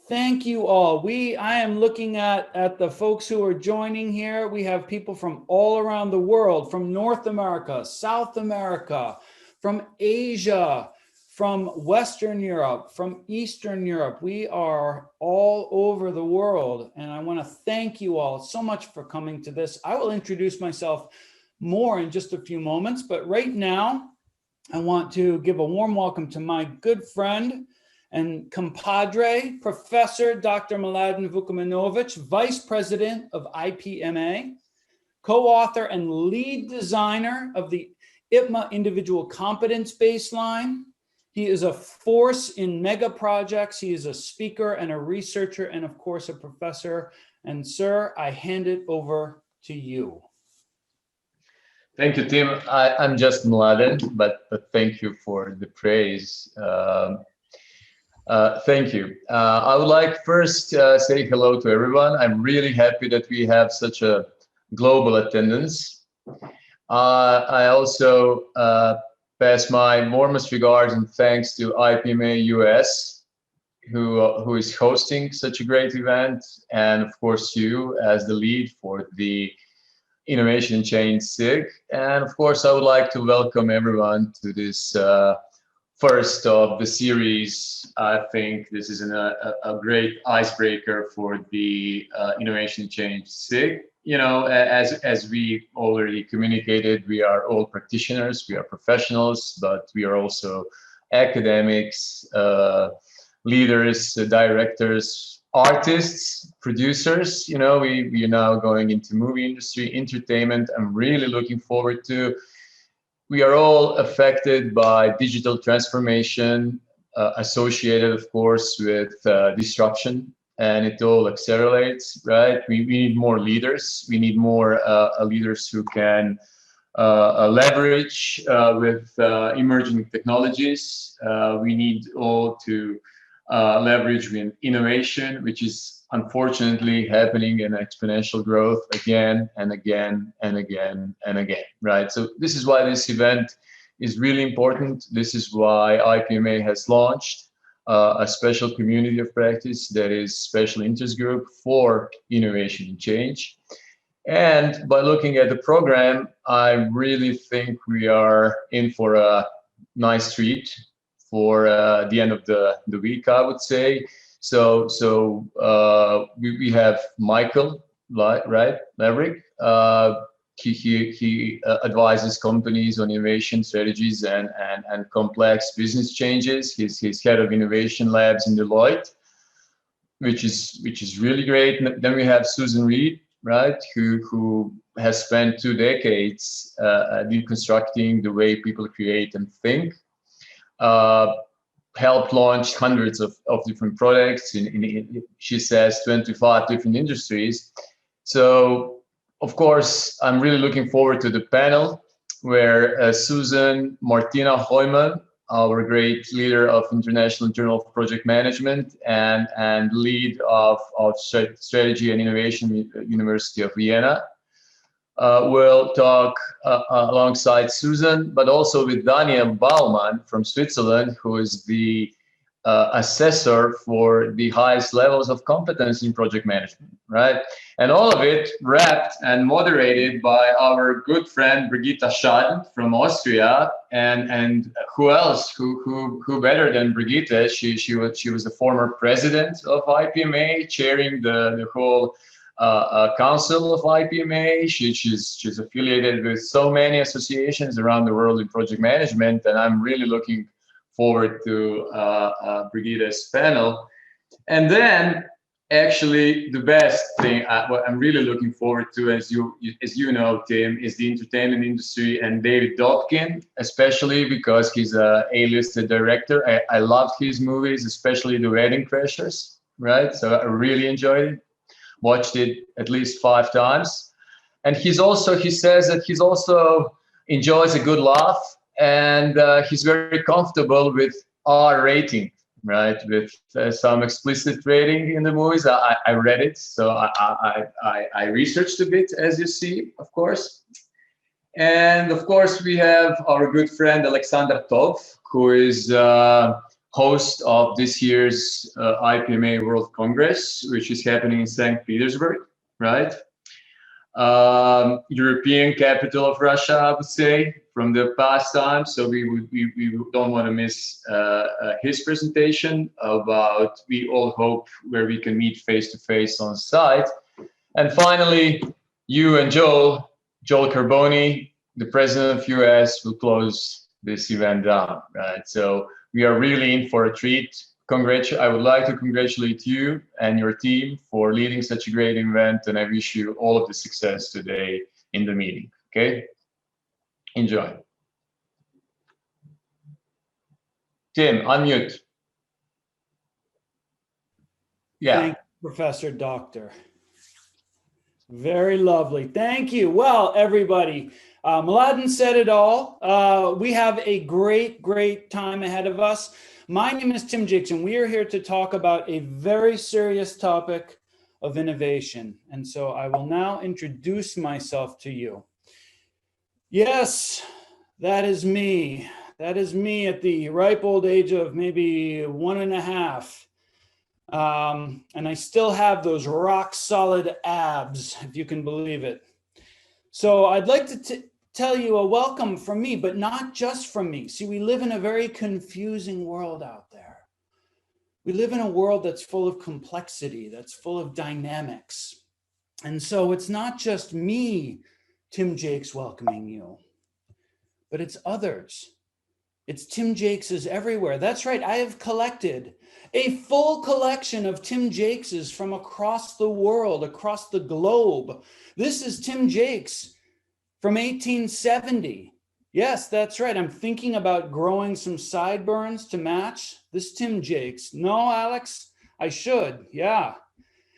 Thank you all. I am looking at the folks who are joining here. We have people from all around the world, from North America, South America, from Asia, from Western Europe, from Eastern Europe. We are all over the world. And I want to thank you all so much for coming to this. I will introduce myself more in just a few moments, but right now I want to give a warm welcome to my good friend and compadre, Professor Dr. Mladen Vukmanovic, Vice President of IPMA, co-author and lead designer of the IPMA Individual Competence Baseline. He is a force in mega projects. He is a speaker and a researcher and, of course, a professor. And sir, I hand it over to you. Thank you, Tim. I'm just Mladen, but thank you for the praise. Thank you. I would like first say hello to everyone. I'm really happy that we have such a global attendance. I also pass my warmest regards and thanks to IPMA US, who is hosting such a great event, and of course you as the lead for the Innovation and Change SIG. And of course, I would like to welcome everyone to this first of the series. I think this is a great icebreaker for the Innovation and Change SIG. You know, as we already communicated, we are all practitioners, we are professionals, but we are also academics, leaders, directors, artists, producers. You know, we are now going into movie industry, entertainment. I'm really looking forward to. We are all affected by digital transformation, associated, of course, with disruption, and it all accelerates, right? We need more leaders. We need more leaders who can leverage with emerging technologies. We need all to leverage with innovation, which is unfortunately happening in exponential growth again and again and again and again, right? So this is why this event is really important. This is why IPMA has launched a special community of practice that is special interest group for innovation and change. And by looking at the program, I really think we are in for a nice treat for the end of the week, I would say. So we have Michael, right, Maverick. He advises companies on innovation strategies and complex business changes. He's head of innovation labs in Deloitte, which is really great. And then we have Susan Reed, right, who has spent 2 decades deconstructing the way people create and think. Helped launch hundreds of different products in she says 25 different industries. So of course I'm really looking forward to the panel where Susan Martina Heumann, our great leader of International Journal of Project Management and lead of Strategy and Innovation University of Vienna, will talk alongside Susan, but also with Daniel Baumann from Switzerland, who is the assessor for the highest levels of competence in project management, right? And all of it wrapped and moderated by our good friend Brigitte Schaden from Austria, and who else? Who better than Brigitte? She was the former president of IPMA, chairing the whole council of IPMA. She's affiliated with so many associations around the world in project management, and I'm really looking forward to Brigitte's panel. And then, actually, the best thing what I'm really looking forward to, as you know, Tim, is the entertainment industry and David Dobkin, especially because he's a A-listed director. I loved his movies, especially The Wedding Crashers, right? So I really enjoyed it. Watched it at least 5 times. And he says that he's also enjoys a good laugh, and he's very comfortable with R rating, right? With some explicit rating in the movies. I read it, so I researched a bit, as you see, of course. And of course, we have our good friend Alexander Tov, who is host of this year's IPMA World Congress, which is happening in St. Petersburg, right? European capital of Russia, I would say, from the past time. So we don't want to miss his presentation about, we all hope, where we can meet face to face on site. And finally, you and Joel Carboni, the president of US, will close this event down, right? So we are really in for a treat. I would like to congratulate you and your team for leading such a great event, and I wish you all of the success today in the meeting. Okay, enjoy. Tim, unmute. Yeah. Thank you, Professor Doctor. Very lovely. Thank you. Well, everybody, Mladen said it all. We have a great time ahead of us. My name is Tim Jakes, and we are here to talk about a very serious topic of innovation. And so I will now introduce myself to you. Yes, that is me. That is me at the ripe old age of maybe 1.5. And I still have those rock solid abs, if you can believe it. So I'd like to tell you a welcome from me, but not just from me. See, we live in a very confusing world out there. We live in a world that's full of complexity, that's full of dynamics. And so it's not just me, Tim Jakes, welcoming you, but it's others. It's Tim Jakeses everywhere. That's right. I have collected a full collection of Tim Jakeses from across the world, across the globe. This is Tim Jakes from 1870. Yes, that's right. I'm thinking about growing some sideburns to match this Tim Jakes. No, Alex, I should. Yeah.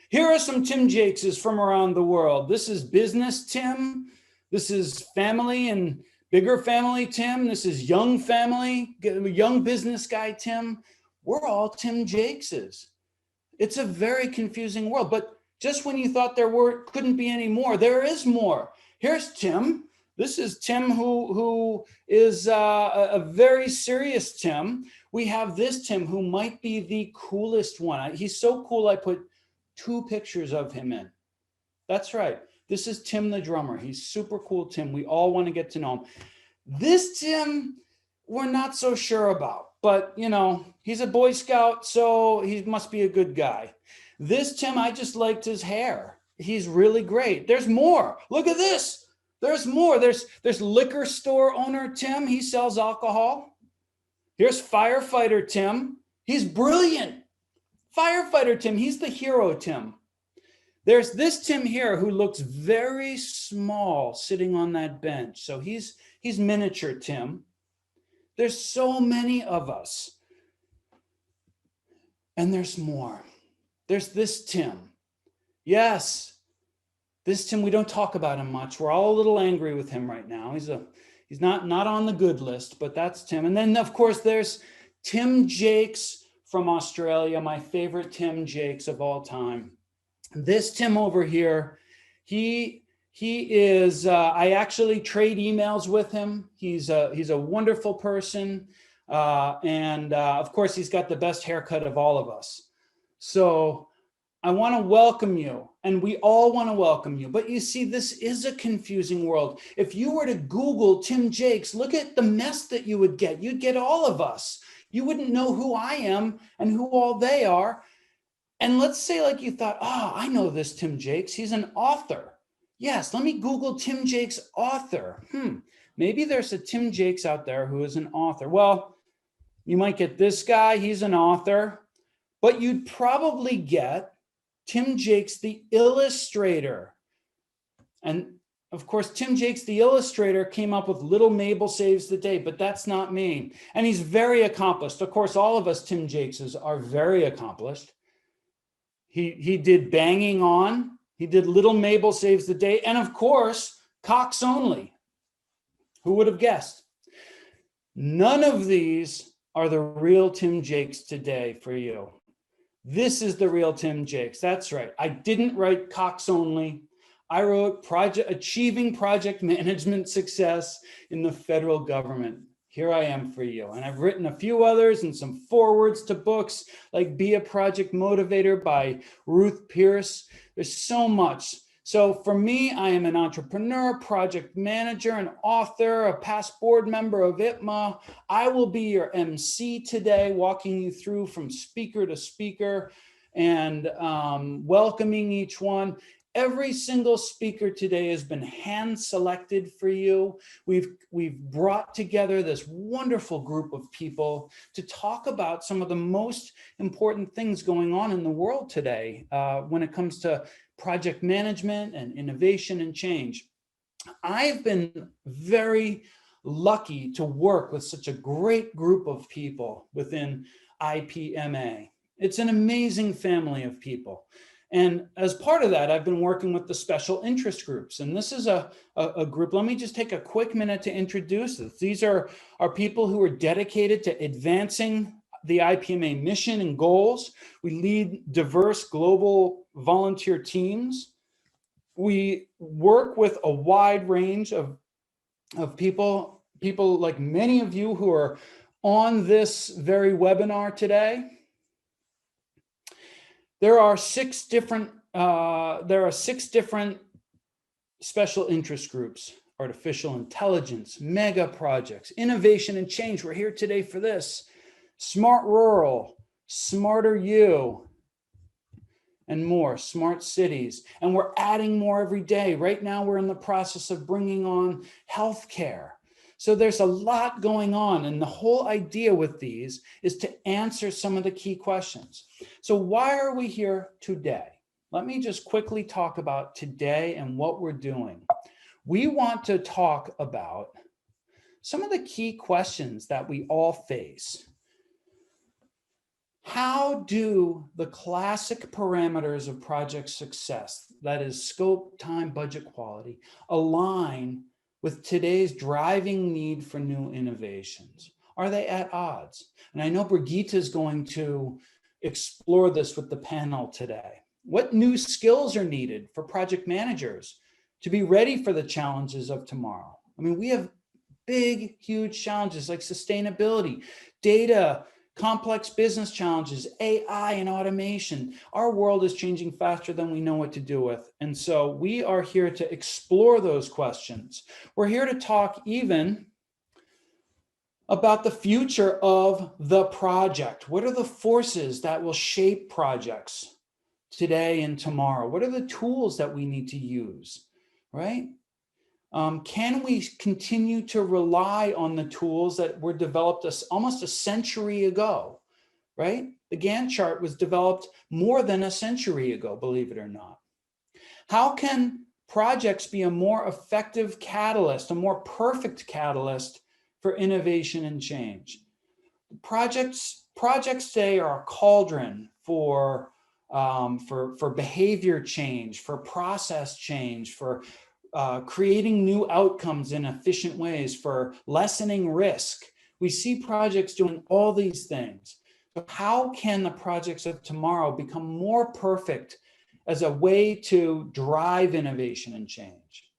Here are some Tim Jakeses from around the world. This is business Tim. This is family and bigger family Tim. This is young family, young business guy Tim. We're all Tim Jakeses. It's a very confusing world, but just when you thought there couldn't be any more, there is more. Here's Tim. This is Tim who is a very serious Tim. We have this Tim who might be the coolest one. He's so cool, I put 2 pictures of him in. That's right. This is Tim the drummer. He's super cool Tim. We all want to get to know him. This Tim, we're not so sure about, but you know, he's a Boy Scout, so he must be a good guy. This Tim, I just liked his hair. He's really great. There's more. Look at this. There's more. There's liquor store owner Tim. He sells alcohol. Here's firefighter Tim. He's brilliant. Firefighter Tim. He's the hero Tim. There's this Tim here who looks very small sitting on that bench. So he's miniature Tim. There's so many of us. And there's more. There's this Tim. Yes, this Tim, we don't talk about him much. We're all a little angry with him right now. He's not on the good list, but that's Tim. And then of course there's Tim Jakes from Australia, my favorite Tim Jakes of all time. This Tim over here, he is, I actually trade emails with him. He's a wonderful person. And of course, he's got the best haircut of all of us. So I want to welcome you, and we all want to welcome you. But you see, this is a confusing world. If you were to Google Tim Jakes, look at the mess that you would get. You'd get all of us. You wouldn't know who I am and who all they are. And let's say like you thought, oh, I know this Tim Jakes. He's an author. Yes, let me Google Tim Jakes author. Maybe there's a Tim Jakes out there who is an author. Well, you might get this guy. He's an author. But you'd probably get Tim Jakes, the illustrator. And of course, Tim Jakes, the illustrator, came up with Little Mabel Saves the Day, but that's not me. And he's very accomplished. Of course, all of us Tim Jakeses are very accomplished. He did Banging On. He did Little Mabel Saves the Day. And of course, Cox Only. Who would have guessed? None of these are the real Tim Jakes today for you. This is the real Tim Jakes. That's right. I didn't write Cox Only. I wrote Achieving Project Management Success in the Federal Government. here I am for you. And I've written a few others and some forewords to books like Be a Project Motivator by Ruth Pierce. There's so much. So for me, I am an entrepreneur, project manager, an author, a past board member of IPMA. I will be your MC today, walking you through from speaker to speaker and welcoming each one. Every single speaker today has been hand selected for you. We've brought together this wonderful group of people to talk about some of the most important things going on in the world today when it comes to project management and innovation and change. I've been very lucky to work with such a great group of people within IPMA. It's an amazing family of people. And as part of that, I've been working with the special interest groups. And this is a group. Let me just take a quick minute to introduce this. These are people who are dedicated to advancing the IPMA mission and goals. We lead diverse global volunteer teams. We work with a wide range of people like many of you who are on this very webinar today. There are six different special interest groups: artificial intelligence, mega projects, innovation and change. We're here today for this. Smart rural, smarter you, and more, smart cities. And we're adding more every day. Right now, we're in the process of bringing on healthcare. So there's a lot going on. And the whole idea with these is to answer some of the key questions. So why are we here today? Let me just quickly talk about today and what we're doing. We want to talk about some of the key questions that we all face. How do the classic parameters of project success, that is scope, time, budget, quality, align with today's driving need for new innovations? Are they at odds? And I know Brigitte is going to explore this with the panel today. What new skills are needed for project managers to be ready for the challenges of tomorrow? I mean, we have big, huge challenges like sustainability, data, complex business challenges, AI and automation. Our world is changing faster than we know what to do with. And so we are here to explore those questions. We're here to talk even about the future of the project. What are the forces that will shape projects today and tomorrow? What are the tools that we need to use, right? Can we continue to rely on the tools that were developed almost a century ago, right? The Gantt chart was developed more than a century ago, believe it or not. How can projects be a more effective catalyst, a more perfect catalyst for innovation and change? Projects today are a cauldron for behavior change, for process change, for creating new outcomes in efficient ways, for lessening risk. We see projects doing all these things. But how can the projects of tomorrow become more perfect as a way to drive innovation and change?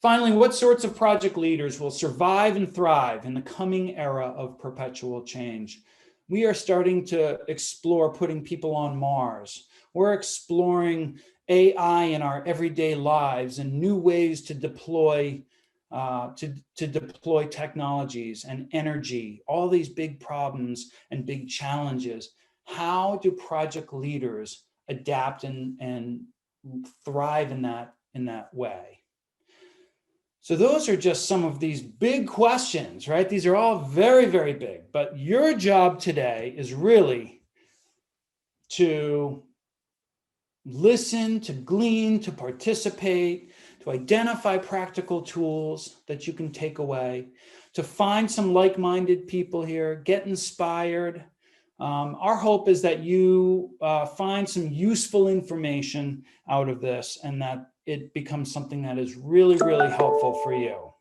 Finally, what sorts of project leaders will survive and thrive in the coming era of perpetual change? We are starting to explore putting people on Mars. We're exploring AI in our everyday lives and new ways to deploy technologies and energy, all these big problems and big challenges. How do project leaders adapt and thrive in that way? So those are just some of these big questions, right? These are all very, very big, but your job today is really to listen, to glean, to participate, to identify practical tools that you can take away, to find some like-minded people here, get inspired. Our hope is that you find some useful information out of this and that it becomes something that is really, really helpful for you.